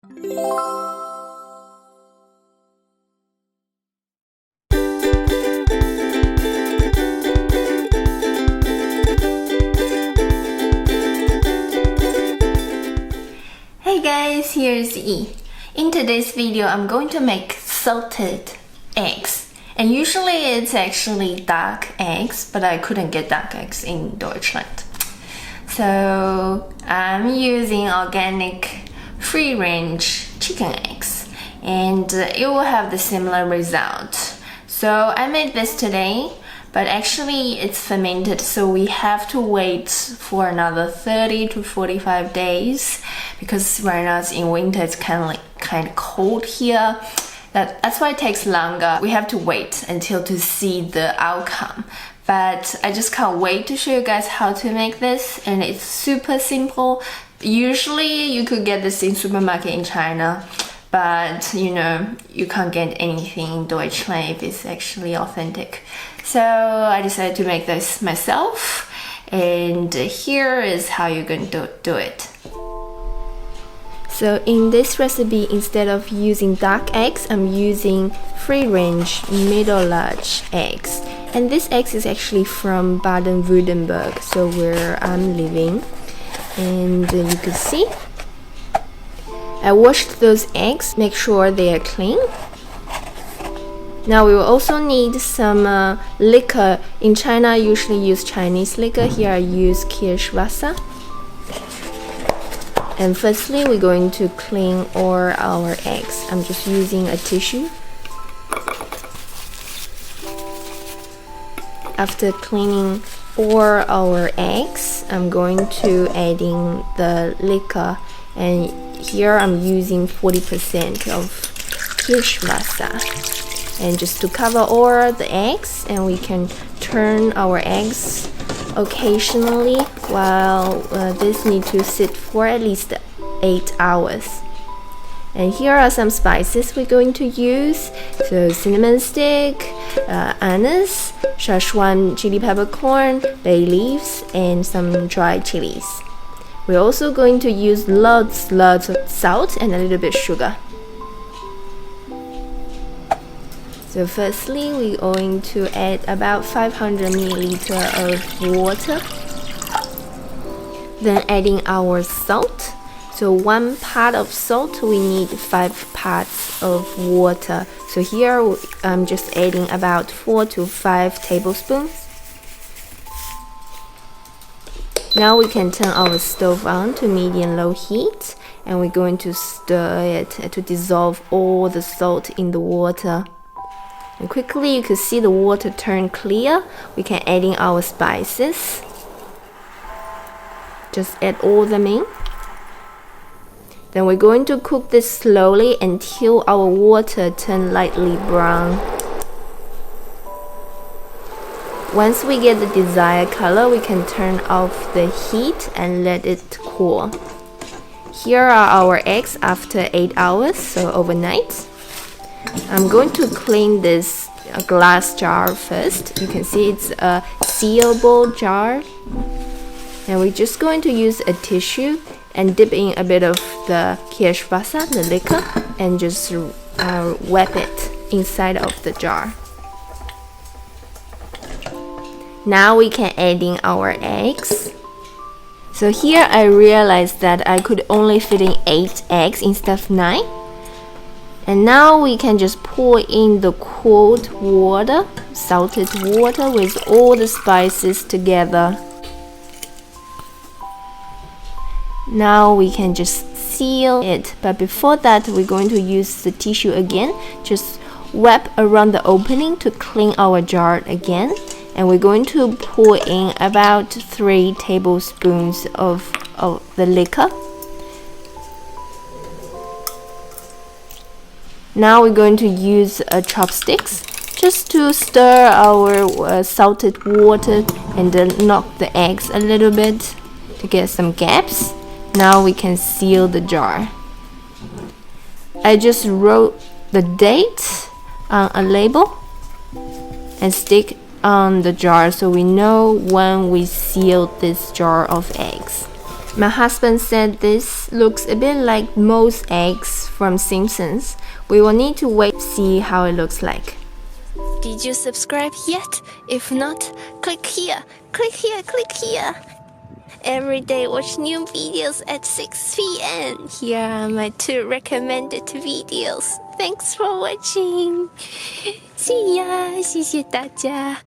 Hey guys, here's E. In today's video, I'm going to make salted eggs. And usually it's actually dark eggs, but I couldn't get dark eggs in Deutschland. So I'm using organic free-range chicken eggs, and it will have the similar result. So I made this today, but actually it's fermented, so we have to wait for another 30 to 45 days because right now it's in winter, it's kind of cold here. That's why it takes longer. We have to wait until to see the outcome. But I just can't wait to show you guys how to make this, and it's super simple. Usually you could get this in supermarket in China, but you know, you can't get anything in Deutschland if it's actually authentic. So I decided to make this myself, and here is how you're going to do it. So in this recipe, instead of using dark eggs, I'm using free-range middle large eggs. And this egg is actually from Baden-Württemberg, so where I'm living. And you can see, I washed those eggs, make sure they are clean. Now we will also need some liquor. In China, I usually use Chinese liquor. Here I use Kirschwasser. And firstly, we're going to clean all our eggs. I'm just using a tissue. After cleaning all our eggs, I'm going to adding the liquor, and here I'm using 40% of Kirschwasser. And just to cover all the eggs, and we can turn our eggs occasionally while this needs to sit for at least 8 hours. And here are some spices we're going to use. So cinnamon stick, anise, Sichuan chili peppercorn, bay leaves, and some dried chilies. We're also going to use lots of salt and a little bit sugar. So firstly, we're going to add about 500 milliliters of water. Then adding our salt. So 1 part of salt, we need 5 parts of water. So here I'm just adding about 4 to 5 tablespoons. Now we can turn our stove on to medium-low heat, and we're going to stir it to dissolve all the salt in the water. And quickly you can see the water turn clear. We can add in our spices. Just add all them in. Then we're going to cook this slowly until our water turns lightly brown. Once we get the desired color, we can turn off the heat and let it cool. Here are our eggs after 8 hours, so overnight. I'm going to clean this glass jar first. You can see it's a sealable jar. And we're just going to use a tissue and dip in a bit of the Kirschwasser, the liquor, and just wrap it inside of the jar. Now we can add in our eggs. So here I realized that I could only fit in 8 eggs instead of 9. And now we can just pour in the cold water, salted water with all the spices together. Now we can just seal it, but before that we're going to use the tissue again. Just wrap around the opening to clean our jar again. And we're going to pour in about 3 tablespoons of the liquor. Now we're going to use chopsticks just to stir our salted water and then knock the eggs a little bit to get some gaps. Now we can seal the jar. I just wrote the date on a label and stick on the jar so we know when we seal this jar of eggs. My husband said this looks a bit like most eggs from Simpsons. We will need to wait to see how it looks like. Did you subscribe yet? If not, click here, click here, click here. Every day watch new videos at 6 p.m. Here are my 2 recommended videos. Thanks for watching. See ya, 谢谢大家。